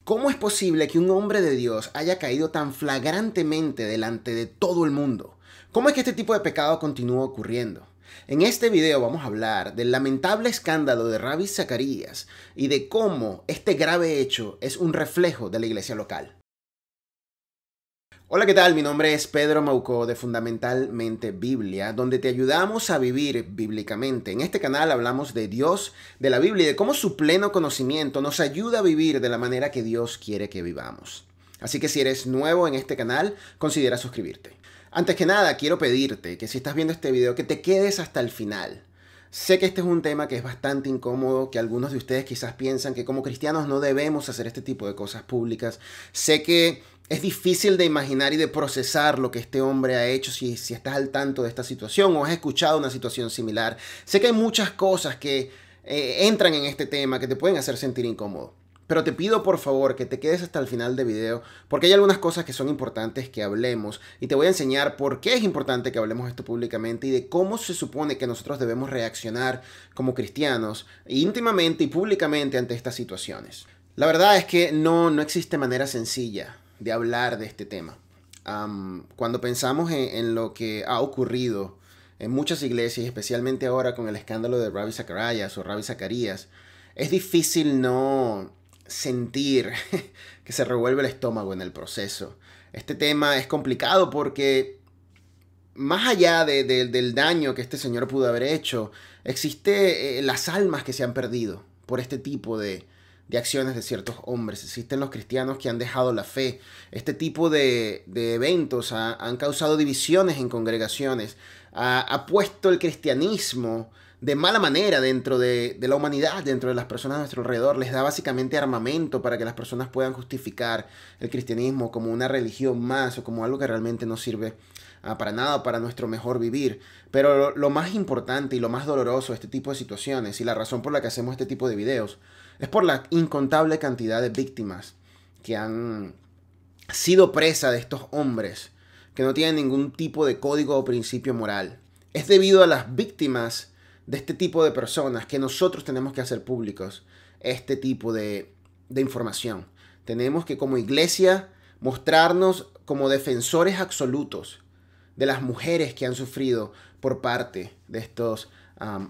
¿Cómo es posible que un hombre de Dios haya caído tan flagrantemente delante de todo el mundo? ¿Cómo es que este tipo de pecado continúa ocurriendo? En este video vamos a hablar del lamentable escándalo de Ravi Zacharias y de cómo este grave hecho es un reflejo de la iglesia local. Hola, ¿qué tal? Mi nombre es Pedro Maucó de Fundamentalmente Biblia, donde te ayudamos a vivir bíblicamente. En este canal hablamos de Dios, de la Biblia y de cómo su pleno conocimiento nos ayuda a vivir de la manera que Dios quiere que vivamos. Así que si eres nuevo en este canal, considera suscribirte. Antes que nada, quiero pedirte que si estás viendo este video, que te quedes hasta el final. Sé que este es un tema que es bastante incómodo, que algunos de ustedes quizás piensan que como cristianos no debemos hacer este tipo de cosas públicas. Sé que es difícil de imaginar y de procesar lo que este hombre ha hecho si estás al tanto de esta situación o has escuchado una situación similar. Sé que hay muchas cosas que entran en este tema que te pueden hacer sentir incómodo. Pero te pido por favor que te quedes hasta el final del video porque hay algunas cosas que son importantes que hablemos y te voy a enseñar por qué es importante que hablemos esto públicamente y de cómo se supone que nosotros debemos reaccionar como cristianos íntimamente y públicamente ante estas situaciones. La verdad es que no existe manera sencilla de hablar de este tema. Cuando pensamos en lo que ha ocurrido en muchas iglesias, especialmente ahora con el escándalo de Ravi Zacharias o Ravi Zacarías, es difícil no sentir que se revuelve el estómago en el proceso. Este tema es complicado porque más allá del daño que este señor pudo haber hecho, existe las almas que se han perdido por este tipo de acciones de ciertos hombres. Existen los cristianos que han dejado la fe. Este tipo de eventos han causado divisiones en congregaciones. Ha puesto el cristianismo de mala manera dentro de la humanidad, dentro de las personas a nuestro alrededor. Les da básicamente armamento para que las personas puedan justificar el cristianismo como una religión más o como algo que realmente no sirve para nada, para nuestro mejor vivir. Pero lo más importante y lo más doloroso de este tipo de situaciones y la razón por la que hacemos este tipo de videos es por la incontable cantidad de víctimas que han sido presa de estos hombres que no tienen ningún tipo de código o principio moral. Es debido a las víctimas de este tipo de personas que nosotros tenemos que hacer públicos este tipo de información. Tenemos que como iglesia mostrarnos como defensores absolutos de las mujeres que han sufrido por parte de estos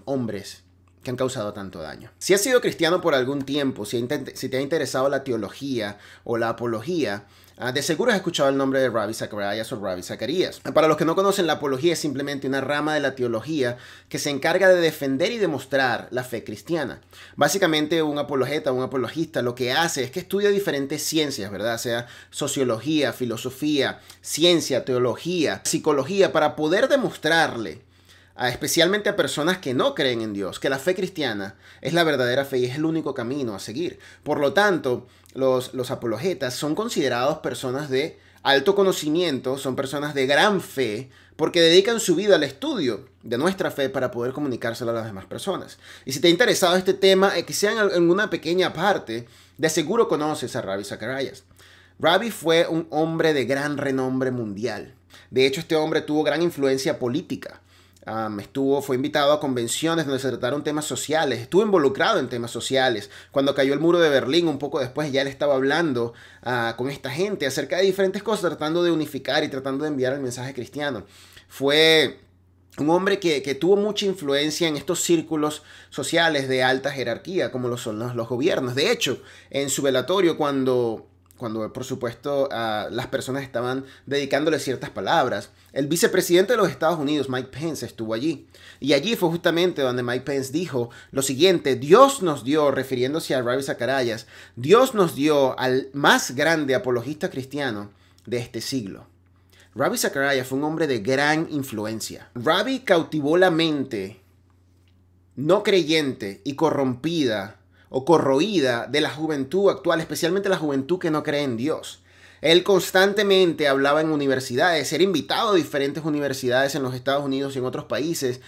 hombres que han causado tanto daño. Si has sido cristiano por algún tiempo, si te ha interesado la teología o la apología, de seguro has escuchado el nombre de Ravi Zacharias o Ravi Zacarías. Para los que no conocen, la apología es simplemente una rama de la teología que se encarga de defender y demostrar la fe cristiana. Básicamente un apologeta, un apologista, lo que hace es que estudia diferentes ciencias, ¿verdad? Sea sociología, filosofía, ciencia, teología, psicología, para poder demostrarle especialmente a personas que no creen en Dios, que la fe cristiana es la verdadera fe y es el único camino a seguir. Por lo tanto, los apologetas son considerados personas de alto conocimiento, son personas de gran fe, porque dedican su vida al estudio de nuestra fe para poder comunicárselo a las demás personas. Y si te ha interesado este tema, que sea en una pequeña parte, de seguro conoces a Ravi Zacharias. Ravi fue un hombre de gran renombre mundial. De hecho, este hombre tuvo gran influencia política. Fue invitado a convenciones donde se trataron temas sociales, estuvo involucrado en temas sociales. Cuando cayó el muro de Berlín, un poco después, ya él estaba hablando con esta gente acerca de diferentes cosas, tratando de unificar y tratando de enviar el mensaje cristiano. Fue un hombre que tuvo mucha influencia en estos círculos sociales de alta jerarquía, como lo son los gobiernos. De hecho, en su velatorio, cuando por supuesto las personas estaban dedicándole ciertas palabras, el vicepresidente de los Estados Unidos, Mike Pence, estuvo allí. Y allí fue justamente donde Mike Pence dijo lo siguiente: Dios nos dio, refiriéndose a Ravi Zacharias, Dios nos dio al más grande apologista cristiano de este siglo. Ravi Zacharias fue un hombre de gran influencia. Ravi cautivó la mente no creyente y corrompida o corroída de la juventud actual, especialmente la juventud que no cree en Dios. Él constantemente hablaba en universidades, era invitado a diferentes universidades en los Estados Unidos y en otros países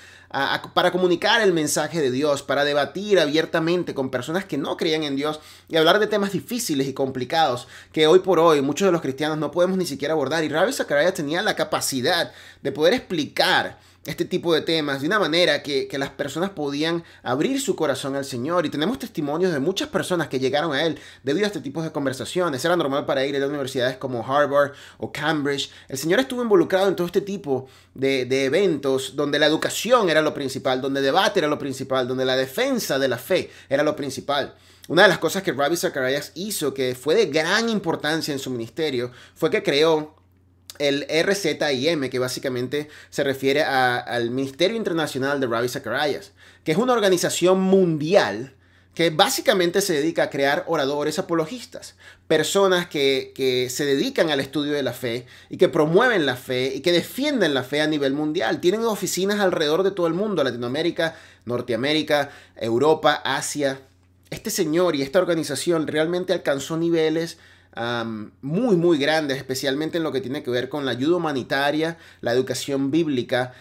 para comunicar el mensaje de Dios, para debatir abiertamente con personas que no creían en Dios y hablar de temas difíciles y complicados que hoy por hoy muchos de los cristianos no podemos ni siquiera abordar. Y Ravi Zacharias tenía la capacidad de poder explicar este tipo de temas de una manera que las personas podían abrir su corazón al Señor. Y tenemos testimonios de muchas personas que llegaron a él debido a este tipo de conversaciones. Era normal para ir a universidades como Harvard o Cambridge. El Señor estuvo involucrado en todo este tipo de eventos donde la educación era lo principal, donde el debate era lo principal, donde la defensa de la fe era lo principal. Una de las cosas que Ravi Zacharias hizo, que fue de gran importancia en su ministerio, fue que creó el RZIM, que básicamente se refiere al Ministerio Internacional de Ravi Zacharias, que es una organización mundial que básicamente se dedica a crear oradores apologistas, personas que se dedican al estudio de la fe y que promueven la fe y que defienden la fe a nivel mundial. Tienen oficinas alrededor de todo el mundo, Latinoamérica, Norteamérica, Europa, Asia. Este señor y esta organización realmente alcanzó niveles muy grandes, especialmente en lo que tiene que ver con la ayuda humanitaria, la educación bíblica,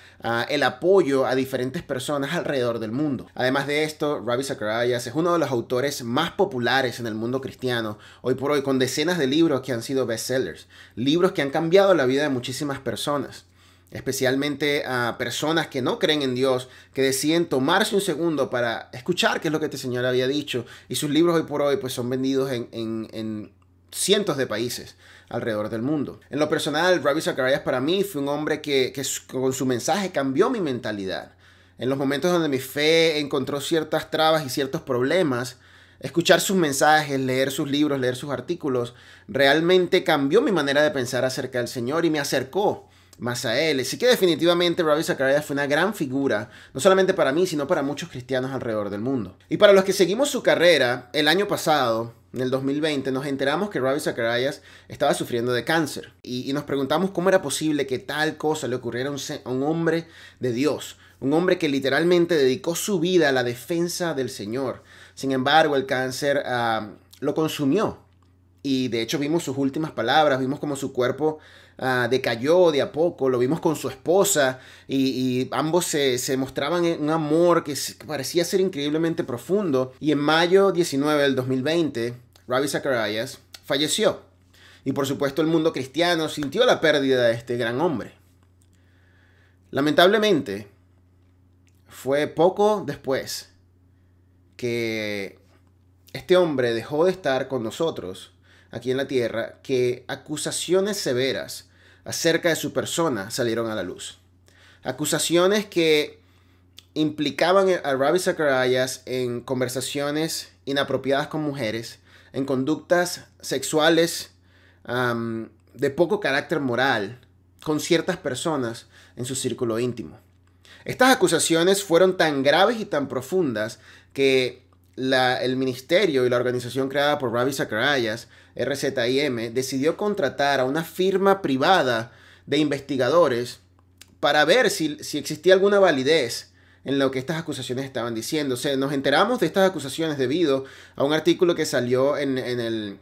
el apoyo a diferentes personas alrededor del mundo. Además de esto, Ravi Zacharias es uno de los autores más populares en el mundo cristiano, hoy por hoy, con decenas de libros que han sido bestsellers, libros que han cambiado la vida de muchísimas personas. Especialmente a personas que no creen en Dios, que deciden tomarse un segundo para escuchar qué es lo que este señor había dicho. Y sus libros hoy por hoy pues son vendidos en cientos de países alrededor del mundo. En lo personal, Ravi Zacharias para mí fue un hombre que con su mensaje cambió mi mentalidad. En los momentos donde mi fe encontró ciertas trabas y ciertos problemas, escuchar sus mensajes, leer sus libros, leer sus artículos, realmente cambió mi manera de pensar acerca del Señor y me acercó más a él. Así que definitivamente Ravi Zacharias fue una gran figura, no solamente para mí, sino para muchos cristianos alrededor del mundo. Y para los que seguimos su carrera, el año pasado, en el 2020, nos enteramos que Ravi Zacharias estaba sufriendo de cáncer. Y nos preguntamos cómo era posible que tal cosa le ocurriera a un hombre de Dios. Un hombre que literalmente dedicó su vida a la defensa del Señor. Sin embargo, el cáncer lo consumió. Y de hecho vimos sus últimas palabras, vimos cómo su cuerpo decayó de a poco, lo vimos con su esposa y ambos se mostraban en un amor que parecía ser increíblemente profundo. Y en mayo 19 del 2020, Ravi Zacharias falleció. Y por supuesto el mundo cristiano sintió la pérdida de este gran hombre. Lamentablemente, fue poco después que este hombre dejó de estar con nosotros aquí en la tierra, que acusaciones severas acerca de su persona salieron a la luz. Acusaciones que implicaban a Ravi Zacharias en conversaciones inapropiadas con mujeres, en conductas sexuales de poco carácter moral con ciertas personas en su círculo íntimo. Estas acusaciones fueron tan graves y tan profundas que el ministerio y la organización creada por Ravi Zacharias, RZIM, decidió contratar a una firma privada de investigadores para ver si existía alguna validez en lo que estas acusaciones estaban diciendo. O sea, nos enteramos de estas acusaciones debido a un artículo que salió en el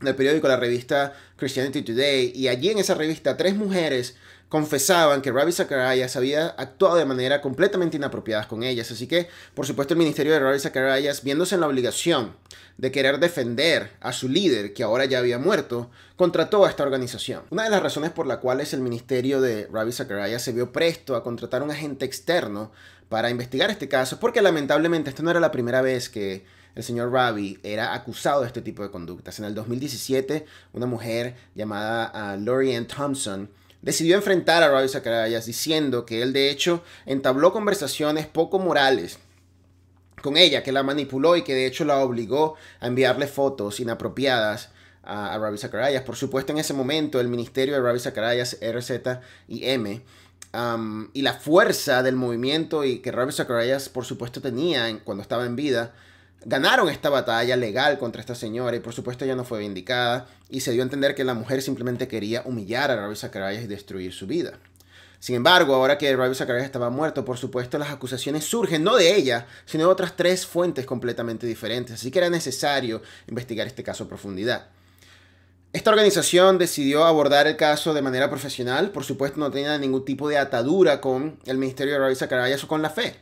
periódico, la revista Christianity Today, y allí en esa revista 3 mujeres confesaban que Ravi Zacharias había actuado de manera completamente inapropiada con ellas. Así que, por supuesto, el ministerio de Ravi Zacharias, viéndose en la obligación de querer defender a su líder, que ahora ya había muerto, contrató a esta organización. Una de las razones por las cuales el ministerio de Ravi Zacharias se vio presto a contratar a un agente externo para investigar este caso es porque lamentablemente esta no era la primera vez que el señor Ravi era acusado de este tipo de conductas. En el 2017, una mujer llamada Lori Ann Thompson decidió enfrentar a Ravi Zacharias diciendo que él de hecho entabló conversaciones poco morales con ella, que la manipuló y que de hecho la obligó a enviarle fotos inapropiadas a Ravi Zacharias. Por supuesto, en ese momento el ministerio de Ravi Zacharias, RZIM, y la fuerza del movimiento y que Ravi Zacharias por supuesto tenía cuando estaba en vida, ganaron esta batalla legal contra esta señora y por supuesto ella no fue vindicada y se dio a entender que la mujer simplemente quería humillar a Ravi Zacharias y destruir su vida. Sin embargo, ahora que Ravi Zacharias estaba muerto, por supuesto las acusaciones surgen no de ella, sino de otras 3 fuentes completamente diferentes, así que era necesario investigar este caso a profundidad. Esta organización decidió abordar el caso de manera profesional, por supuesto no tenía ningún tipo de atadura con el ministerio de Ravi Zacharias o con la fe.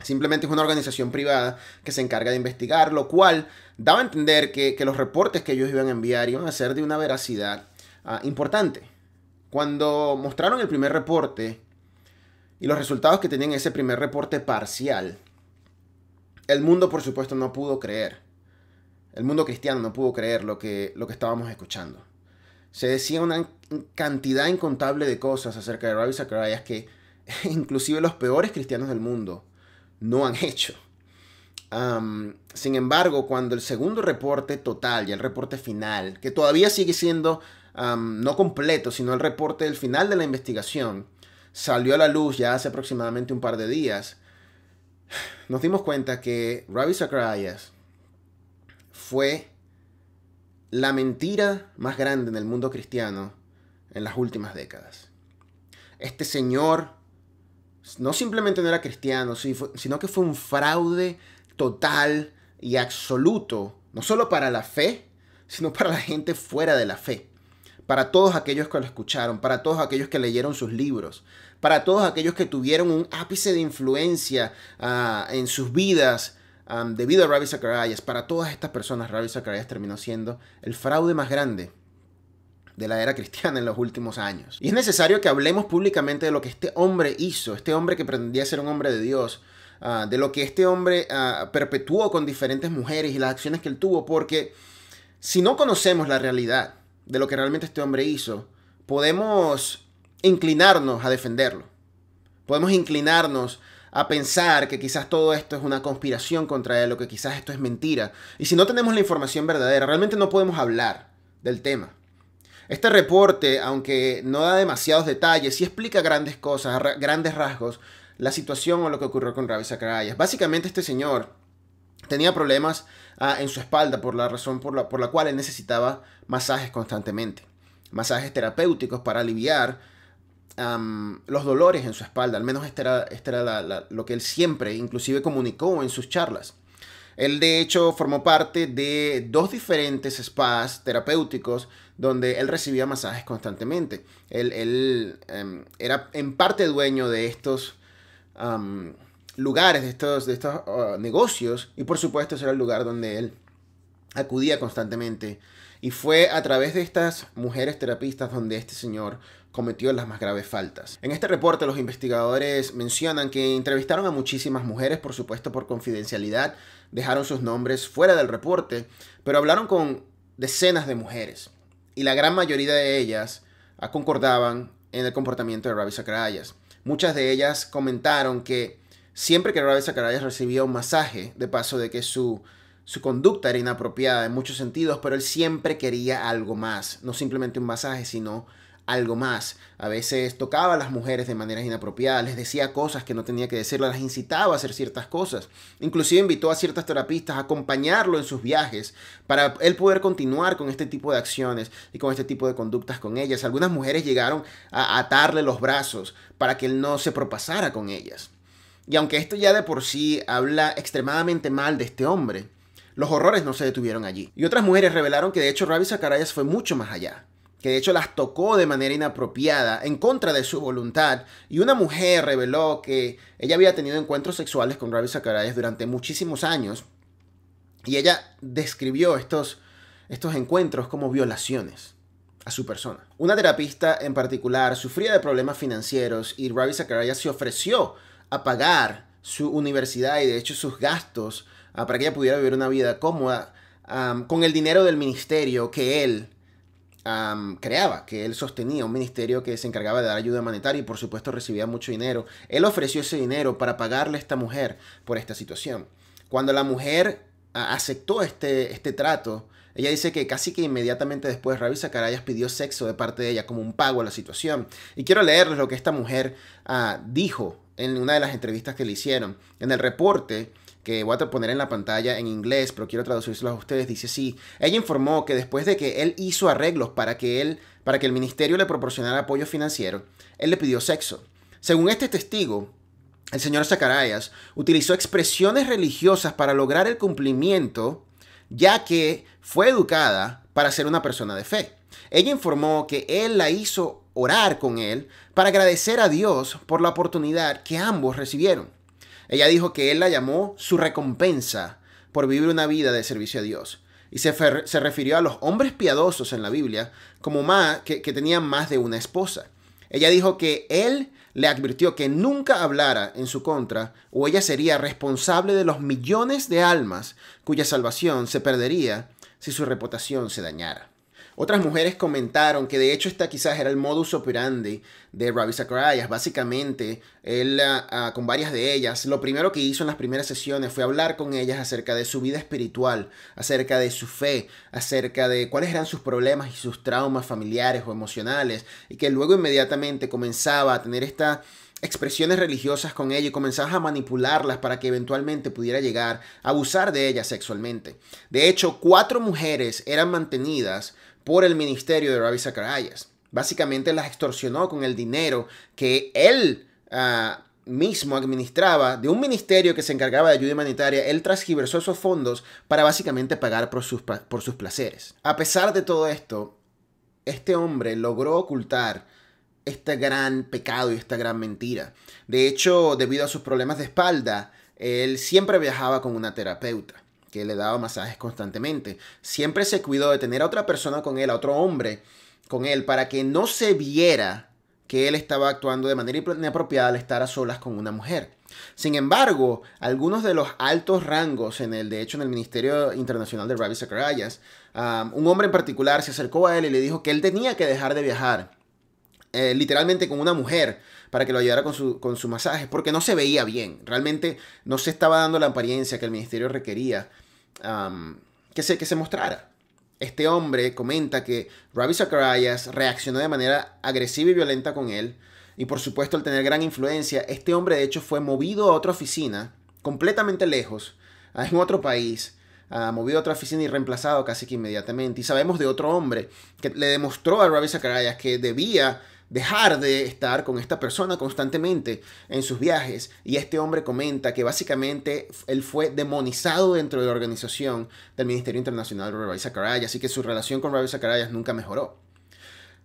Simplemente es una organización privada que se encarga de investigar, lo cual daba a entender que los reportes que ellos iban a enviar iban a ser de una veracidad importante. Cuando mostraron el primer reporte y los resultados que tenían ese primer reporte parcial, el mundo, por supuesto, no pudo creer. El mundo cristiano no pudo creer lo que estábamos escuchando. Se decía una cantidad incontable de cosas acerca de Ravi Zacharias que inclusive los peores cristianos del mundo no han hecho. Sin embargo, cuando el segundo reporte total y el reporte final, que todavía sigue siendo no completo, sino el reporte del final de la investigación, salió a la luz ya hace aproximadamente un par de días, nos dimos cuenta que Ravi Zacharias fue la mentira más grande en el mundo cristiano en las últimas décadas. Este señor no simplemente no era cristiano, sino que fue un fraude total y absoluto, no solo para la fe, sino para la gente fuera de la fe. Para todos aquellos que lo escucharon, para todos aquellos que leyeron sus libros, para todos aquellos que tuvieron un ápice de influencia en sus vidas debido a Ravi Zacharias. Para todas estas personas, Ravi Zacharias terminó siendo el fraude más grande de la era cristiana en los últimos años. Y es necesario que hablemos públicamente de lo que este hombre hizo, este hombre que pretendía ser un hombre de Dios, de lo que este hombre perpetuó con diferentes mujeres y las acciones que él tuvo, porque si no conocemos la realidad de lo que realmente este hombre hizo, podemos inclinarnos a defenderlo. Podemos inclinarnos a pensar que quizás todo esto es una conspiración contra él o que quizás esto es mentira. Y si no tenemos la información verdadera, realmente no podemos hablar del tema. Este reporte, aunque no da demasiados detalles, sí explica grandes cosas, grandes rasgos, la situación o lo que ocurrió con Ravi Zacharias. Básicamente este señor tenía problemas en su espalda por la razón por la cual él necesitaba masajes constantemente. Masajes terapéuticos para aliviar los dolores en su espalda. Al menos este era lo que él siempre, inclusive comunicó en sus charlas. Él de hecho formó parte de 2 diferentes spas terapéuticos donde él recibía masajes constantemente. Él era en parte dueño de estos lugares, de estos negocios, y por supuesto ese era el lugar donde él acudía constantemente. Y fue a través de estas mujeres terapistas donde este señor cometió las más graves faltas. En este reporte los investigadores mencionan que entrevistaron a muchísimas mujeres, por supuesto por confidencialidad, dejaron sus nombres fuera del reporte, pero hablaron con decenas de mujeres y la gran mayoría de ellas concordaban en el comportamiento de Ravi Zacharias. Muchas de ellas comentaron que siempre que Ravi Zacharias recibía un masaje, de paso de que su conducta era inapropiada en muchos sentidos, pero él siempre quería algo más, no simplemente un masaje, sino algo más. A veces tocaba a las mujeres de maneras inapropiadas, les decía cosas que no tenía que decirles, las incitaba a hacer ciertas cosas. Inclusive invitó a ciertas terapistas a acompañarlo en sus viajes para él poder continuar con este tipo de acciones y con este tipo de conductas con ellas. Algunas mujeres llegaron a atarle los brazos para que él no se propasara con ellas. Y aunque esto ya de por sí habla extremadamente mal de este hombre, los horrores no se detuvieron allí. Y otras mujeres revelaron que de hecho Ravi Zacharias fue mucho más allá, que de hecho las tocó de manera inapropiada, en contra de su voluntad. Y una mujer reveló que ella había tenido encuentros sexuales con Ravi Zacharias durante muchísimos años, y ella describió estos encuentros como violaciones a su persona. Una terapista en particular sufría de problemas financieros y Ravi Zacharias se ofreció a pagar su universidad y de hecho sus gastos para que ella pudiera vivir una vida cómoda con el dinero del ministerio que él creaba, que él sostenía, un ministerio que se encargaba de dar ayuda monetaria y por supuesto recibía mucho dinero. Él ofreció ese dinero para pagarle a esta mujer por esta situación. Cuando la mujer aceptó este trato, ella dice que casi que inmediatamente después Ravi Zacharias pidió sexo de parte de ella como un pago a la situación. Y quiero leerles lo que esta mujer dijo en una de las entrevistas que le hicieron. En el reporte, que voy a poner en la pantalla en inglés, pero quiero traducirlo a ustedes, dice así: ella informó que después de que él hizo arreglos para que el ministerio le proporcionara apoyo financiero, él le pidió sexo. Según este testigo, el señor Zacharias utilizó expresiones religiosas para lograr el cumplimiento, ya que fue educada para ser una persona de fe. Ella informó que él la hizo orar con él para agradecer a Dios por la oportunidad que ambos recibieron. Ella dijo que él la llamó su recompensa por vivir una vida de servicio a Dios. Y se refirió a los hombres piadosos en la Biblia como que tenían más de una esposa. Ella dijo que él le advirtió que nunca hablara en su contra o ella sería responsable de los millones de almas cuya salvación se perdería si su reputación se dañara. Otras mujeres comentaron que de hecho esta quizás era el modus operandi de Ravi Zacharias. Básicamente, él con varias de ellas, lo primero que hizo en las primeras sesiones fue hablar con ellas acerca de su vida espiritual, acerca de su fe, acerca de cuáles eran sus problemas y sus traumas familiares o emocionales, y que luego inmediatamente comenzaba a tener estas expresiones religiosas con ella y comenzaba a manipularlas para que eventualmente pudiera llegar a abusar de ellas sexualmente. De hecho, 4 mujeres eran mantenidas por el ministerio de Ravi Zacharias. Básicamente las extorsionó con el dinero que él mismo administraba de un ministerio que se encargaba de ayuda humanitaria. Él transgiversó esos fondos para básicamente pagar por sus placeres. A pesar de todo esto, este hombre logró ocultar este gran pecado y esta gran mentira. De hecho, debido a sus problemas de espalda, él siempre viajaba con una terapeuta que le daba masajes constantemente. Siempre se cuidó de tener a otra persona con él, a otro hombre con él, para que no se viera que él estaba actuando de manera inapropiada al estar a solas con una mujer. Sin embargo, algunos de los altos rangos en el Ministerio Internacional de Ravi Zacharias, un hombre en particular se acercó a él y le dijo que él tenía que dejar de viajar literalmente con una mujer para que lo ayudara con su masaje, porque no se veía bien. Realmente no se estaba dando la apariencia que el ministerio requería que se mostrara. Este hombre comenta que Ravi Zacharias reaccionó de manera agresiva y violenta con él, y por supuesto al tener gran influencia, este hombre de hecho fue movido a otra oficina, completamente lejos, en otro país, movido a otra oficina y reemplazado casi que inmediatamente. Y sabemos de otro hombre que le demostró a Ravi Zacharias que debía dejar de estar con esta persona constantemente en sus viajes. Y este hombre comenta que básicamente él fue demonizado dentro de la organización del Ministerio Internacional de Ravi Zacharias, así que su relación con Ravi Zacharias nunca mejoró.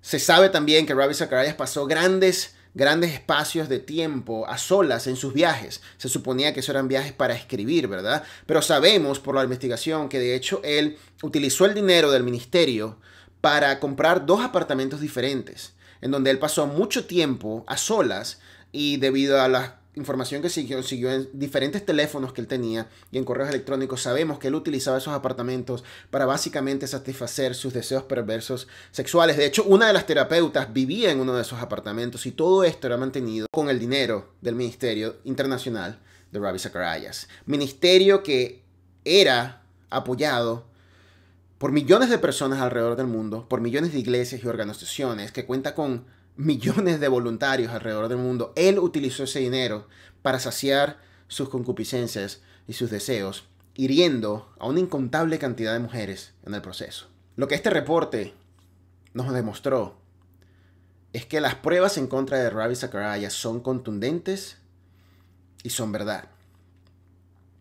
Se sabe también que Ravi Zacharias pasó grandes espacios de tiempo a solas en sus viajes. Se suponía que esos eran viajes para escribir, ¿verdad? Pero sabemos por la investigación que de hecho él utilizó el dinero del ministerio para comprar 2 apartamentos diferentes, en donde él pasó mucho tiempo a solas, y debido a la información que siguió en diferentes teléfonos que él tenía y en correos electrónicos, sabemos que él utilizaba esos apartamentos para básicamente satisfacer sus deseos perversos sexuales. De hecho, una de las terapeutas vivía en uno de esos apartamentos, y todo esto era mantenido con el dinero del Ministerio Internacional de Ravi Zacharias. Ministerio que era apoyado por millones de personas alrededor del mundo, por millones de iglesias y organizaciones, que cuenta con millones de voluntarios alrededor del mundo. Él utilizó ese dinero para saciar sus concupiscencias y sus deseos, hiriendo a una incontable cantidad de mujeres en el proceso. Lo que este reporte nos demostró es que las pruebas en contra de Ravi Zacharias son contundentes y son verdad.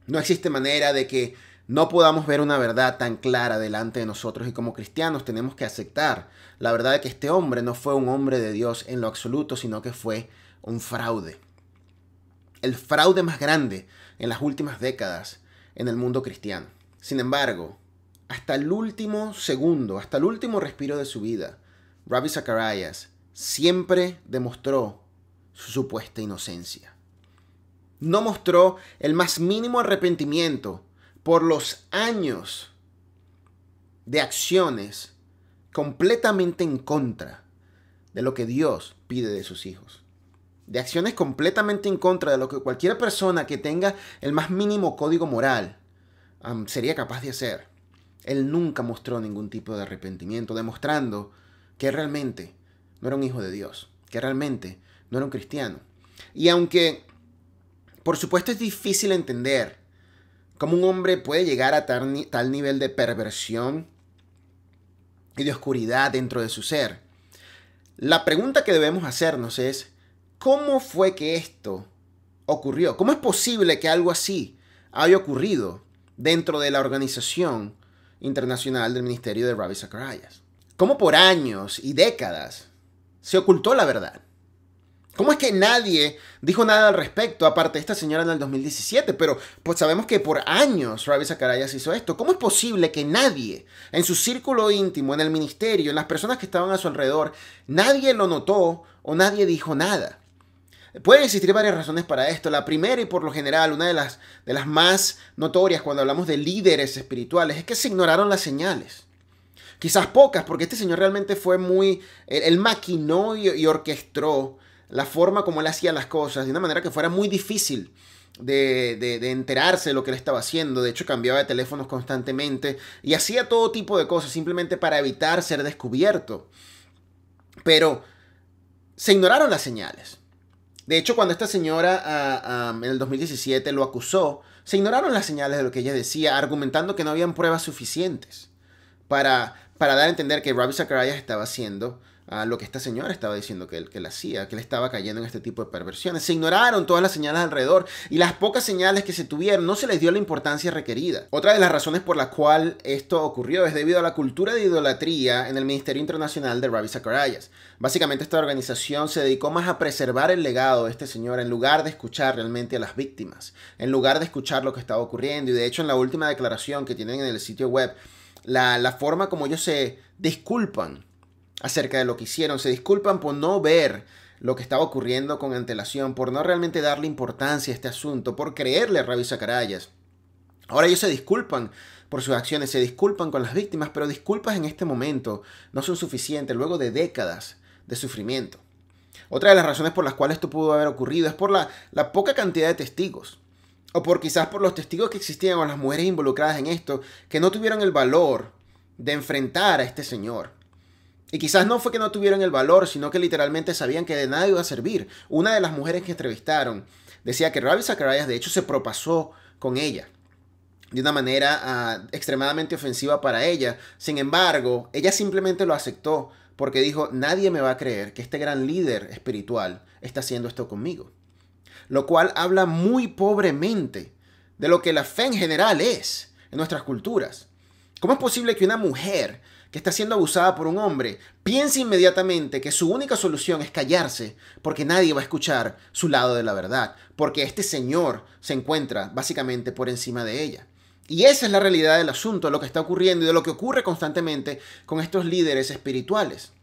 No existe manera de que no podamos ver una verdad tan clara delante de nosotros, y como cristianos tenemos que aceptar la verdad de que este hombre no fue un hombre de Dios en lo absoluto, sino que fue un fraude. El fraude más grande en las últimas décadas en el mundo cristiano. Sin embargo, hasta el último segundo, hasta el último respiro de su vida, Ravi Zacharias siempre demostró su supuesta inocencia. No mostró el más mínimo arrepentimiento por los años de acciones completamente en contra de lo que Dios pide de sus hijos. De acciones completamente en contra de lo que cualquier persona que tenga el más mínimo código moral sería capaz de hacer. Él nunca mostró ningún tipo de arrepentimiento, demostrando que realmente no era un hijo de Dios, que realmente no era un cristiano. Y aunque, por supuesto, es difícil entender cómo un hombre puede llegar a tal nivel de perversión y de oscuridad dentro de su ser, la pregunta que debemos hacernos es: ¿cómo fue que esto ocurrió? ¿Cómo es posible que algo así haya ocurrido dentro de la organización internacional del ministerio de Ravi Zacharias? ¿Cómo por años y décadas se ocultó la verdad? ¿Cómo es que nadie dijo nada al respecto, aparte de esta señora en el 2017? Pero pues sabemos que por años Ravi Zacharias hizo esto. ¿Cómo es posible que nadie, en su círculo íntimo, en el ministerio, en las personas que estaban a su alrededor, nadie lo notó o nadie dijo nada? Pueden existir varias razones para esto. La primera y por lo general una de las más notorias cuando hablamos de líderes espirituales es que se ignoraron las señales. Quizás pocas, porque este señor realmente fue él maquinó y orquestó la forma como él hacía las cosas de una manera que fuera muy difícil de enterarse de lo que él estaba haciendo. De hecho, cambiaba de teléfonos constantemente y hacía todo tipo de cosas simplemente para evitar ser descubierto. Pero se ignoraron las señales. De hecho, cuando esta señora en el 2017 lo acusó, se ignoraron las señales de lo que ella decía, argumentando que no habían pruebas suficientes para dar a entender que Ravi Zacharias estaba haciendo lo que esta señora estaba diciendo que él hacía, que él estaba cayendo en este tipo de perversiones. Se ignoraron todas las señales alrededor y las pocas señales que se tuvieron no se les dio la importancia requerida. Otra de las razones por la cual esto ocurrió es debido a la cultura de idolatría en el Ministerio Internacional de Ravi Zacharias. Básicamente esta organización se dedicó más a preservar el legado de este señor en lugar de escuchar realmente a las víctimas, en lugar de escuchar lo que estaba ocurriendo. Y de hecho en la última declaración que tienen en el sitio web, la forma como ellos se disculpan acerca de lo que hicieron, se disculpan por no ver lo que estaba ocurriendo con antelación, por no realmente darle importancia a este asunto, por creerle a Ravi Zacharias. Ahora ellos se disculpan por sus acciones, se disculpan con las víctimas, pero disculpas en este momento no son suficientes luego de décadas de sufrimiento. Otra de las razones por las cuales esto pudo haber ocurrido es por la poca cantidad de testigos, o por quizás por los testigos que existían o las mujeres involucradas en esto, que no tuvieron el valor de enfrentar a este señor. Y quizás no fue que no tuvieron el valor, sino que literalmente sabían que de nada iba a servir. Una de las mujeres que entrevistaron decía que Ravi Zacharias de hecho se propasó con ella de una manera extremadamente ofensiva para ella. Sin embargo, ella simplemente lo aceptó porque dijo, nadie me va a creer que este gran líder espiritual está haciendo esto conmigo. Lo cual habla muy pobremente de lo que la fe en general es en nuestras culturas. ¿Cómo es posible que una mujer que está siendo abusada por un hombre piense inmediatamente que su única solución es callarse porque nadie va a escuchar su lado de la verdad, porque este señor se encuentra básicamente por encima de ella? Y esa es la realidad del asunto, de lo que está ocurriendo y de lo que ocurre constantemente con estos líderes espirituales.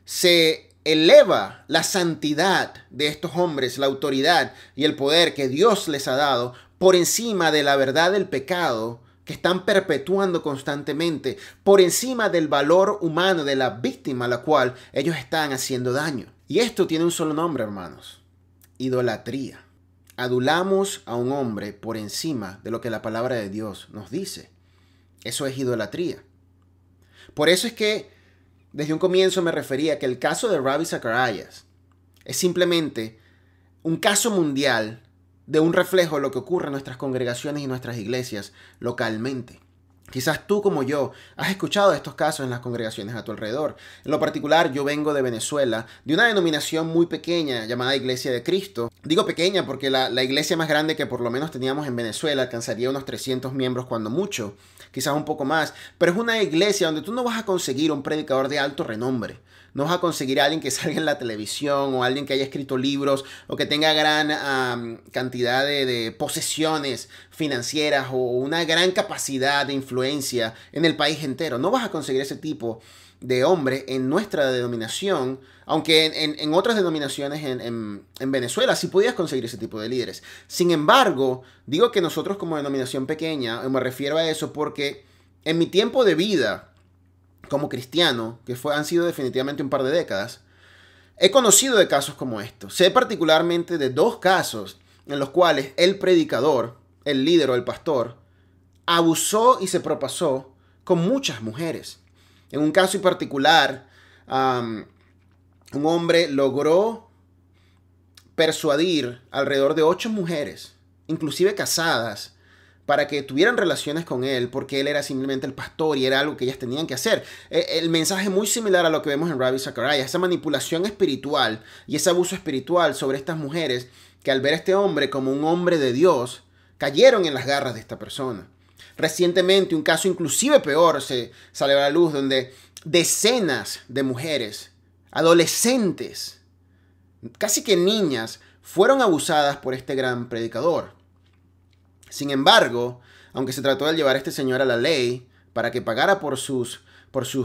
Se eleva la santidad de estos hombres, la autoridad y el poder que Dios les ha dado por encima de la verdad del pecado que están perpetuando constantemente, por encima del valor humano de la víctima a la cual ellos están haciendo daño. Y esto tiene un solo nombre, hermanos: idolatría. Adulamos a un hombre por encima de lo que la palabra de Dios nos dice. Eso es idolatría. Por eso es que desde un comienzo me refería a que el caso de Ravi Zacharias es simplemente un caso mundial de un reflejo de lo que ocurre en nuestras congregaciones y nuestras iglesias localmente. Quizás tú como yo has escuchado de estos casos en las congregaciones a tu alrededor. En lo particular, yo vengo de Venezuela, de una denominación muy pequeña llamada Iglesia de Cristo. Digo pequeña porque la iglesia más grande que por lo menos teníamos en Venezuela alcanzaría unos 300 miembros cuando mucho, quizás un poco más. Pero es una iglesia donde tú no vas a conseguir un predicador de alto renombre. No vas a conseguir a alguien que salga en la televisión o alguien que haya escrito libros o que tenga gran cantidad de posesiones financieras o una gran capacidad de influencia en el país entero. No vas a conseguir ese tipo de hombre en nuestra denominación, aunque en otras denominaciones en Venezuela sí podías conseguir ese tipo de líderes. Sin embargo, digo que nosotros como denominación pequeña, me refiero a eso porque en mi tiempo de vida como cristiano, que han sido definitivamente un par de décadas, he conocido de casos como estos. Sé particularmente de 2 casos en los cuales el predicador, el líder o el pastor, abusó y se propasó con muchas mujeres. En un caso en particular, un hombre logró persuadir alrededor de 8 mujeres, inclusive casadas, para que tuvieran relaciones con él, porque él era simplemente el pastor y era algo que ellas tenían que hacer. El mensaje muy similar a lo que vemos en Ravi Zacharias, esa manipulación espiritual y ese abuso espiritual sobre estas mujeres que al ver a este hombre como un hombre de Dios, cayeron en las garras de esta persona. Recientemente, un caso inclusive peor se salió a la luz, donde decenas de mujeres, adolescentes, casi que niñas, fueron abusadas por este gran predicador. Sin embargo, aunque se trató de llevar a este señor a la ley para que pagara por sus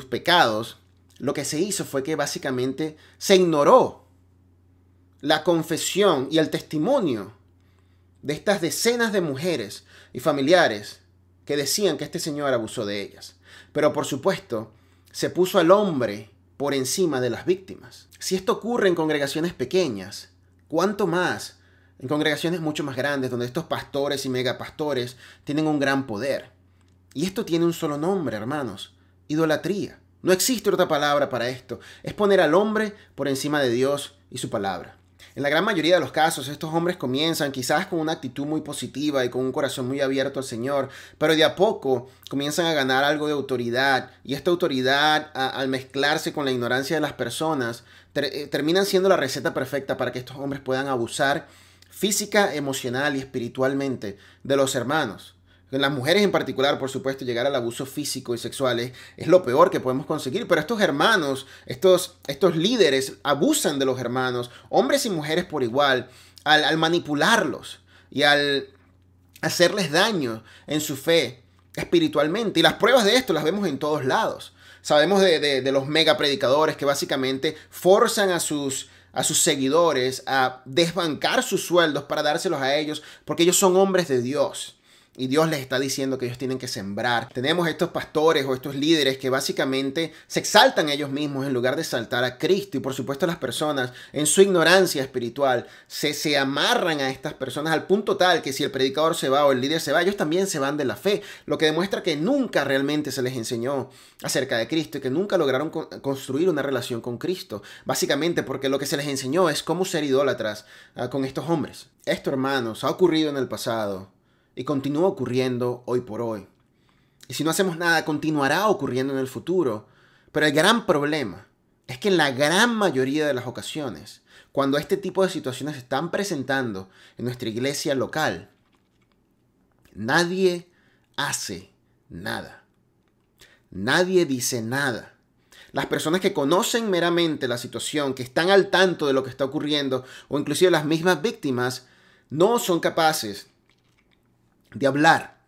pecados, lo que se hizo fue que básicamente se ignoró la confesión y el testimonio de estas decenas de mujeres y familiares que decían que este señor abusó de ellas. Pero por supuesto, se puso al hombre por encima de las víctimas. Si esto ocurre en congregaciones pequeñas, ¿cuánto más en congregaciones mucho más grandes, donde estos pastores y megapastores tienen un gran poder? Y esto tiene un solo nombre, hermanos: idolatría. No existe otra palabra para esto. Es poner al hombre por encima de Dios y su palabra. En la gran mayoría de los casos, estos hombres comienzan quizás con una actitud muy positiva y con un corazón muy abierto al Señor, pero de a poco comienzan a ganar algo de autoridad, y esta autoridad, al mezclarse con la ignorancia de las personas, terminan siendo la receta perfecta para que estos hombres puedan abusar física, emocional y espiritualmente de los hermanos. En las mujeres en particular, por supuesto, llegar al abuso físico y sexual es lo peor que podemos conseguir. Pero estos hermanos, estos líderes abusan de los hermanos, hombres y mujeres por igual, al manipularlos y al hacerles daño en su fe espiritualmente. Y las pruebas de esto las vemos en todos lados. Sabemos de los mega predicadores que básicamente forzan a sus seguidores a desbancar sus sueldos para dárselos a ellos, porque ellos son hombres de Dios. Y Dios les está diciendo que ellos tienen que sembrar. Tenemos estos pastores o estos líderes que básicamente se exaltan ellos mismos en lugar de exaltar a Cristo. Y por supuesto las personas en su ignorancia espiritual se amarran a estas personas al punto tal que si el predicador se va o el líder se va, ellos también se van de la fe. Lo que demuestra que nunca realmente se les enseñó acerca de Cristo y que nunca lograron construir una relación con Cristo. Básicamente porque lo que se les enseñó es cómo ser idólatras con estos hombres. Esto, hermanos, ha ocurrido en el pasado y continúa ocurriendo hoy por hoy. Y si no hacemos nada, continuará ocurriendo en el futuro. Pero el gran problema es que en la gran mayoría de las ocasiones, cuando este tipo de situaciones se están presentando en nuestra iglesia local, nadie hace nada. Nadie dice nada. Las personas que conocen meramente la situación, que están al tanto de lo que está ocurriendo, o inclusive las mismas víctimas, no son capaces de hablar,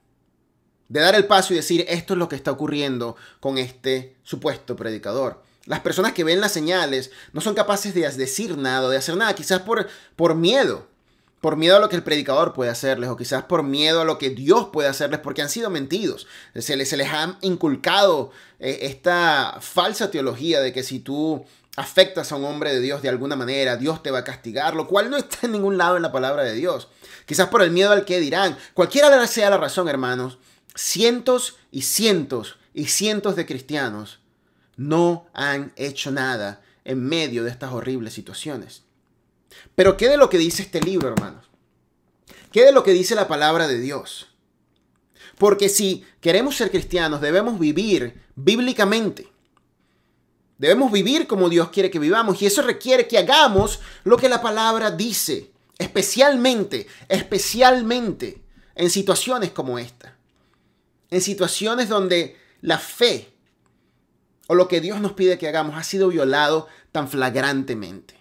de dar el paso y decir: esto es lo que está ocurriendo con este supuesto predicador. Las personas que ven las señales no son capaces de decir nada, de hacer nada, quizás por miedo a lo que el predicador puede hacerles, o quizás por miedo a lo que Dios puede hacerles, porque han sido mentidos. Se les ha inculcado esta falsa teología de que si tú afectas a un hombre de Dios de alguna manera, Dios te va a castigar, lo cual no está en ningún lado en la palabra de Dios. Quizás por el miedo al que dirán. Cualquiera sea la razón, hermanos, cientos y cientos y cientos de cristianos no han hecho nada en medio de estas horribles situaciones. Pero ¿qué de lo que dice este libro, hermanos? ¿Qué de lo que dice la palabra de Dios? Porque si queremos ser cristianos, debemos vivir bíblicamente. Debemos vivir como Dios quiere que vivamos, y eso requiere que hagamos lo que la palabra dice, especialmente en situaciones como esta. En situaciones donde la fe o lo que Dios nos pide que hagamos ha sido violado tan flagrantemente.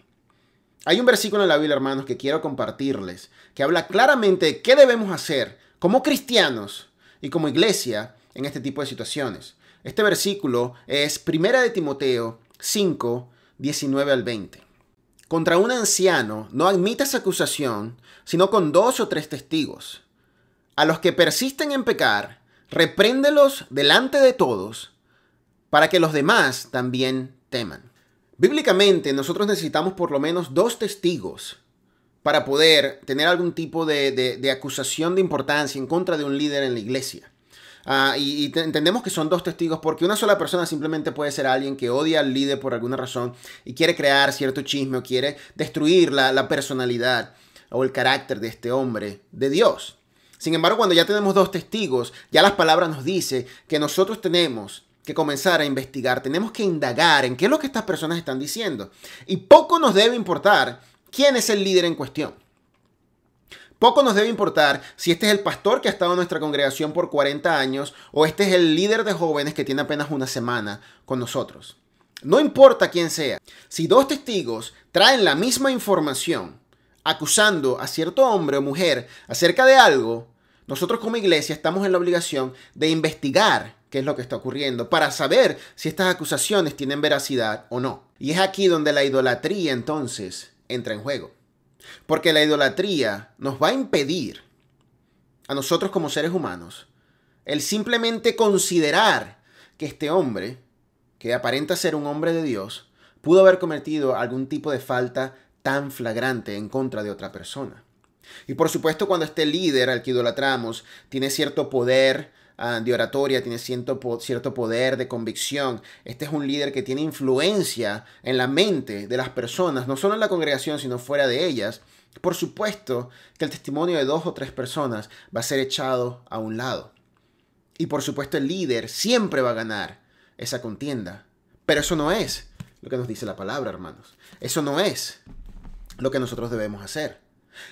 Hay un versículo en la Biblia, hermanos, que quiero compartirles, que habla claramente de qué debemos hacer como cristianos y como iglesia en este tipo de situaciones. Este versículo es 1 de Timoteo 5, 19 al 20. Contra un anciano no admitas acusación, sino con 2 o 3 testigos. A los que persisten en pecar, repréndelos delante de todos, para que los demás también teman. Bíblicamente, nosotros necesitamos por lo menos 2 testigos para poder tener algún tipo de acusación de importancia en contra de un líder en la iglesia. Entendemos que son 2 testigos porque una sola persona simplemente puede ser alguien que odia al líder por alguna razón y quiere crear cierto chisme o quiere destruir la personalidad o el carácter de este hombre de Dios. Sin embargo, cuando ya tenemos 2 testigos, ya las palabras nos dicen que nosotros tenemos que comenzar a investigar, tenemos que indagar en qué es lo que estas personas están diciendo. Y poco nos debe importar quién es el líder en cuestión. Poco nos debe importar si este es el pastor que ha estado en nuestra congregación por 40 años o este es el líder de jóvenes que tiene apenas una semana con nosotros. No importa quién sea. Si dos testigos traen la misma información acusando a cierto hombre o mujer acerca de algo, nosotros como iglesia estamos en la obligación de investigar qué es lo que está ocurriendo para saber si estas acusaciones tienen veracidad o no. Y es aquí donde la idolatría entonces entra en juego. Porque la idolatría nos va a impedir a nosotros como seres humanos el simplemente considerar que este hombre, que aparenta ser un hombre de Dios, pudo haber cometido algún tipo de falta tan flagrante en contra de otra persona. Y por supuesto, cuando este líder al que idolatramos tiene cierto poder de oratoria, tiene cierto poder de convicción, este es un líder que tiene influencia en la mente de las personas, no solo en la congregación, sino fuera de ellas, por supuesto que el testimonio de 2 o 3 personas va a ser echado a un lado. Y por supuesto el líder siempre va a ganar esa contienda. Pero eso no es lo que nos dice la palabra, hermanos. Eso no es lo que nosotros debemos hacer.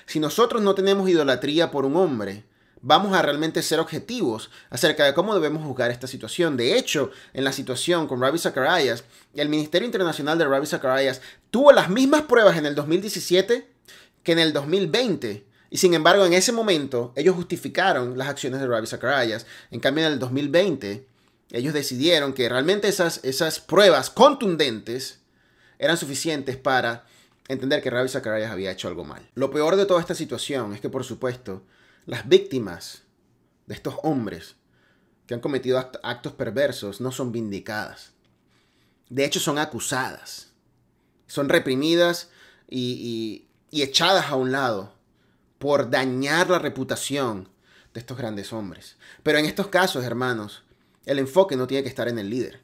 Si nosotros no tenemos idolatría por un hombre, vamos a realmente ser objetivos acerca de cómo debemos juzgar esta situación. De hecho, en la situación con Ravi Zacharias, el Ministerio Internacional de Ravi Zacharias tuvo las mismas pruebas en el 2017 que en el 2020. Y sin embargo, en ese momento, ellos justificaron las acciones de Ravi Zacharias. En cambio, en el 2020, ellos decidieron que realmente esas pruebas contundentes eran suficientes para entender que Ravi Zacharias había hecho algo mal. Lo peor de toda esta situación es que, por supuesto, las víctimas de estos hombres que han cometido actos perversos no son vindicadas. De hecho, son acusadas. Son reprimidas y echadas a un lado por dañar la reputación de estos grandes hombres. Pero en estos casos, hermanos, el enfoque no tiene que estar en el líder.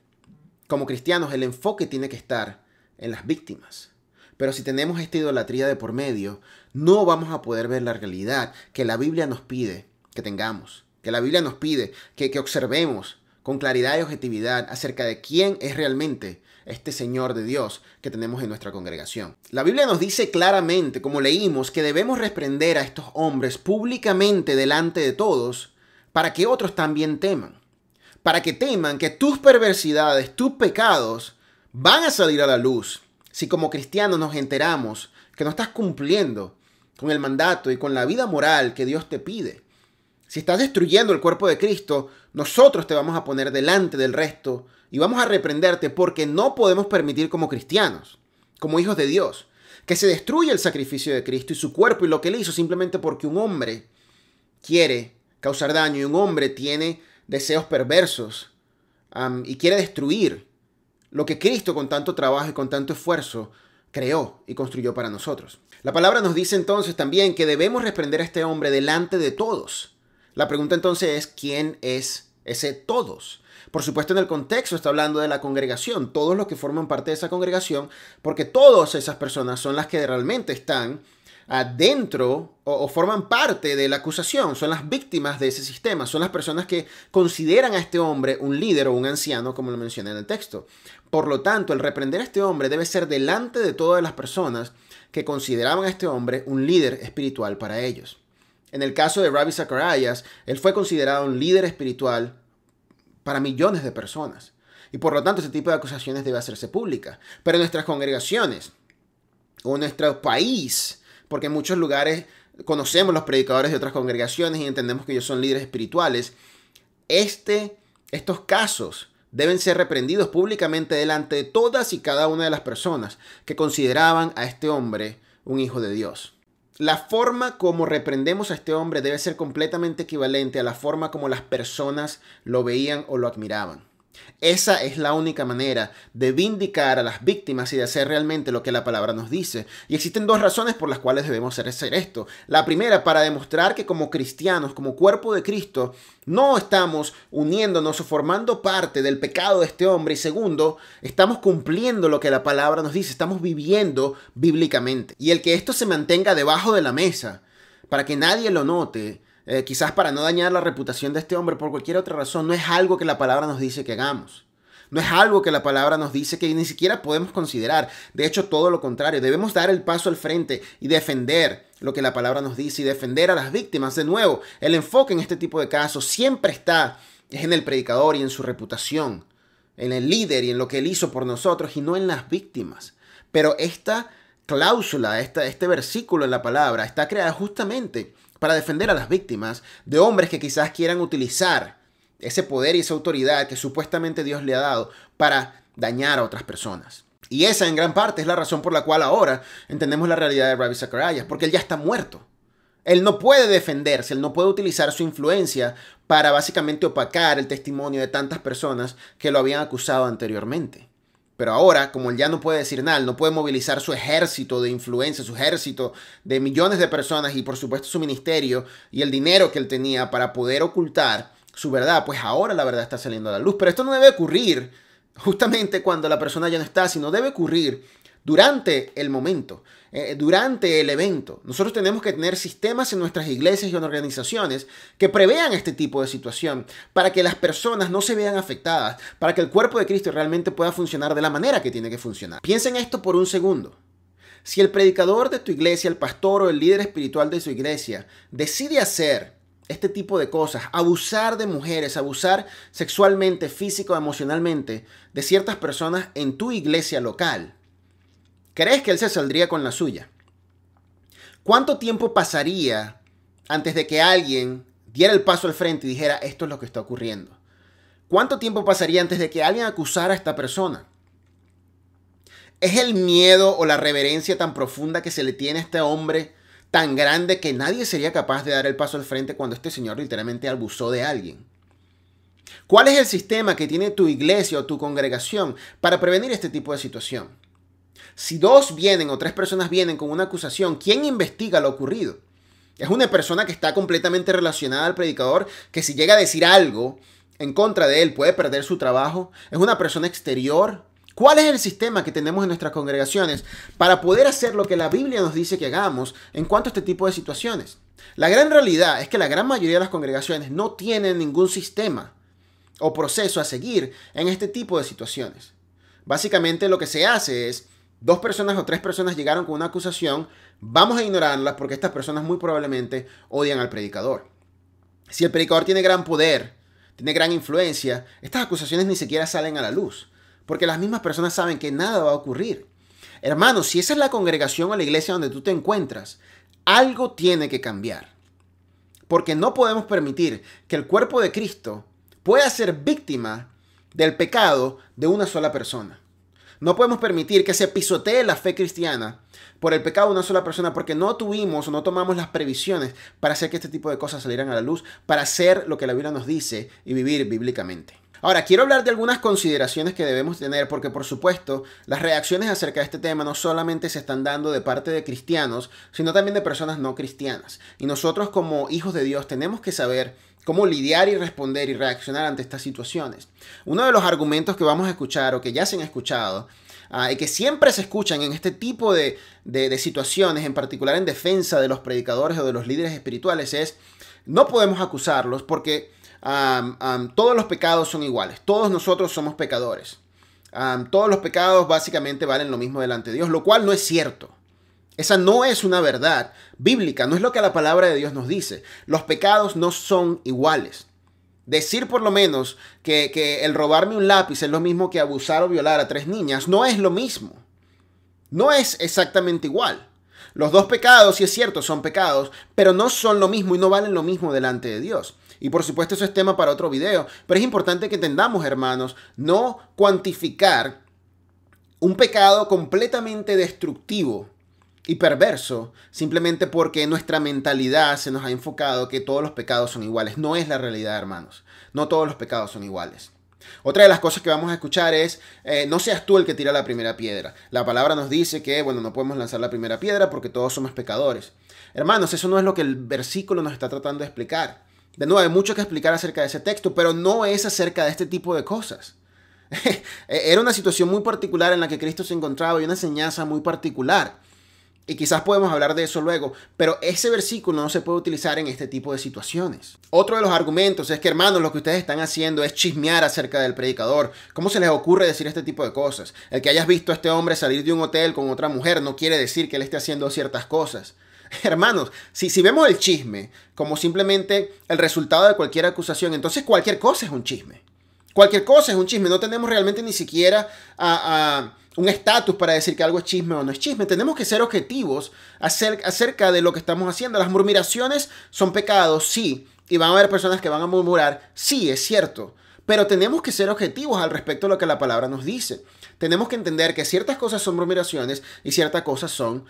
Como cristianos, el enfoque tiene que estar en las víctimas. Pero si tenemos esta idolatría de por medio, no vamos a poder ver la realidad que la Biblia nos pide que tengamos. Que la Biblia nos pide que observemos con claridad y objetividad acerca de quién es realmente este Señor de Dios que tenemos en nuestra congregación. La Biblia nos dice claramente, como leímos, que debemos reprender a estos hombres públicamente delante de todos para que otros también teman. Para que teman que tus perversidades, tus pecados van a salir a la luz. Si como cristianos nos enteramos que no estás cumpliendo con el mandato y con la vida moral que Dios te pide, si estás destruyendo el cuerpo de Cristo, nosotros te vamos a poner delante del resto y vamos a reprenderte porque no podemos permitir como cristianos, como hijos de Dios, que se destruya el sacrificio de Cristo y su cuerpo y lo que él hizo simplemente porque un hombre quiere causar daño y un hombre tiene deseos perversos y quiere destruir lo que Cristo con tanto trabajo y con tanto esfuerzo creó y construyó para nosotros. La palabra nos dice entonces también que debemos reprender a este hombre delante de todos. La pregunta entonces es, ¿quién es ese todos? Por supuesto, en el contexto está hablando de la congregación, todos los que forman parte de esa congregación, porque todas esas personas son las que realmente están adentro o forman parte de la acusación, son las víctimas de ese sistema, son las personas que consideran a este hombre un líder o un anciano, como lo mencioné en el texto. Por lo tanto, el reprender a este hombre debe ser delante de todas las personas que consideraban a este hombre un líder espiritual para ellos. En el caso de Ravi Zacharias, él fue considerado un líder espiritual para millones de personas. Y por lo tanto, ese tipo de acusaciones debe hacerse pública. Pero en nuestras congregaciones o en nuestro país, porque en muchos lugares conocemos los predicadores de otras congregaciones y entendemos que ellos son líderes espirituales, estos casos deben ser reprendidos públicamente delante de todas y cada una de las personas que consideraban a este hombre un hijo de Dios. La forma como reprendemos a este hombre debe ser completamente equivalente a la forma como las personas lo veían o lo admiraban. Esa es la única manera de vindicar a las víctimas y de hacer realmente lo que la palabra nos dice. Y existen 2 razones por las cuales debemos hacer esto. La primera, para demostrar que como cristianos, como cuerpo de Cristo, no estamos uniéndonos o formando parte del pecado de este hombre. Y segundo, estamos cumpliendo lo que la palabra nos dice, estamos viviendo bíblicamente. Y el que esto se mantenga debajo de la mesa, para que nadie lo note, quizás para no dañar la reputación de este hombre por cualquier otra razón, no es algo que la palabra nos dice que hagamos. No es algo que la palabra nos dice que ni siquiera podemos considerar. De hecho, todo lo contrario. Debemos dar el paso al frente y defender lo que la palabra nos dice y defender a las víctimas. De nuevo, el enfoque en este tipo de casos siempre está en el predicador y en su reputación en el líder y en lo que él hizo por nosotros y no en las víctimas. Pero esta cláusula, este versículo en la palabra está creada justamente para defender a las víctimas de hombres que quizás quieran utilizar ese poder y esa autoridad que supuestamente Dios le ha dado para dañar a otras personas. Y esa en gran parte es la razón por la cual ahora entendemos la realidad de Ravi Zacharias, porque él ya está muerto. Él no puede defenderse, él no puede utilizar su influencia para básicamente opacar el testimonio de tantas personas que lo habían acusado anteriormente. Pero ahora, como él ya no puede decir nada, él no puede movilizar su ejército de influencia, su ejército de millones de personas y por supuesto su ministerio y el dinero que él tenía para poder ocultar su verdad, pues ahora la verdad está saliendo a la luz. Pero esto no debe ocurrir justamente cuando la persona ya no está, sino debe ocurrir durante el momento, durante el evento. Nosotros tenemos que tener sistemas en nuestras iglesias y en organizaciones que prevean este tipo de situación para que las personas no se vean afectadas, para que el cuerpo de Cristo realmente pueda funcionar de la manera que tiene que funcionar. Piensa en esto por un segundo. Si el predicador de tu iglesia, el pastor o el líder espiritual de su iglesia decide hacer este tipo de cosas, abusar de mujeres, abusar sexualmente, físico, emocionalmente de ciertas personas en tu iglesia local, ¿crees que él se saldría con la suya? ¿Cuánto tiempo pasaría antes de que alguien diera el paso al frente y dijera, esto es lo que está ocurriendo? ¿Cuánto tiempo pasaría antes de que alguien acusara a esta persona? ¿Es el miedo o la reverencia tan profunda que se le tiene a este hombre tan grande que nadie sería capaz de dar el paso al frente cuando este señor literalmente abusó de alguien? ¿Cuál es el sistema que tiene tu iglesia o tu congregación para prevenir este tipo de situación? Si 2 vienen o 3 personas vienen con una acusación, ¿quién investiga lo ocurrido? ¿Es una persona que está completamente relacionada al predicador, que si llega a decir algo en contra de él puede perder su trabajo? ¿Es una persona exterior? ¿Cuál es el sistema que tenemos en nuestras congregaciones para poder hacer lo que la Biblia nos dice que hagamos en cuanto a este tipo de situaciones? La gran realidad es que la gran mayoría de las congregaciones no tienen ningún sistema o proceso a seguir en este tipo de situaciones. Básicamente lo que se hace es 2 personas o 3 personas llegaron con una acusación, vamos a ignorarlas porque estas personas muy probablemente odian al predicador. Si el predicador tiene gran poder, tiene gran influencia, estas acusaciones ni siquiera salen a la luz, porque las mismas personas saben que nada va a ocurrir. Hermanos, si esa es la congregación o la iglesia donde tú te encuentras, algo tiene que cambiar, porque no podemos permitir que el cuerpo de Cristo pueda ser víctima del pecado de una sola persona. No podemos permitir que se pisotee la fe cristiana por el pecado de una sola persona porque no tuvimos o no tomamos las previsiones para hacer que este tipo de cosas salieran a la luz, para hacer lo que la Biblia nos dice y vivir bíblicamente. Ahora, quiero hablar de algunas consideraciones que debemos tener porque, por supuesto, las reacciones acerca de este tema no solamente se están dando de parte de cristianos, sino también de personas no cristianas. Y nosotros como hijos de Dios tenemos que saber cómo lidiar y responder y reaccionar ante estas situaciones. Uno de los argumentos que vamos a escuchar o que ya se han escuchado y que siempre se escuchan en este tipo de situaciones, en particular en defensa de los predicadores o de los líderes espirituales, es no podemos acusarlos porque todos los pecados son iguales. Todos nosotros somos pecadores. Todos los pecados básicamente valen lo mismo delante de Dios, lo cual no es cierto. Esa no es una verdad bíblica, no es lo que la palabra de Dios nos dice. Los pecados no son iguales. Decir por lo menos que el robarme un lápiz es lo mismo que abusar o violar a 3 niñas no es lo mismo. No es exactamente igual. Los 2 pecados, sí es cierto, son pecados, pero no son lo mismo y no valen lo mismo delante de Dios. Y por supuesto eso es tema para otro video, pero es importante que entendamos, hermanos, no cuantificar un pecado completamente destructivo y perverso simplemente porque nuestra mentalidad se nos ha enfocado que todos los pecados son iguales. No es la realidad, hermanos. No todos los pecados son iguales. Otra de las cosas que vamos a escuchar es, no seas tú el que tira la primera piedra. La palabra nos dice que, bueno, no podemos lanzar la primera piedra porque todos somos pecadores. Hermanos, eso no es lo que el versículo nos está tratando de explicar. De nuevo, hay mucho que explicar acerca de ese texto, pero no es acerca de este tipo de cosas. Era una situación muy particular en la que Cristo se encontraba y una enseñanza muy particular. Y quizás podemos hablar de eso luego, pero ese versículo no se puede utilizar en este tipo de situaciones. Otro de los argumentos es que, hermanos, lo que ustedes están haciendo es chismear acerca del predicador. ¿Cómo se les ocurre decir este tipo de cosas? El que hayas visto a este hombre salir de un hotel con otra mujer no quiere decir que él esté haciendo ciertas cosas. Hermanos, si vemos el chisme como simplemente el resultado de cualquier acusación, entonces cualquier cosa es un chisme. Cualquier cosa es un chisme. No tenemos realmente ni siquiera un estatus para decir que algo es chisme o no es chisme. Tenemos que ser objetivos acerca de lo que estamos haciendo. Las murmuraciones son pecados, sí. Y van a haber personas que van a murmurar, sí, es cierto. Pero tenemos que ser objetivos al respecto de lo que la palabra nos dice. Tenemos que entender que ciertas cosas son murmuraciones y ciertas cosas son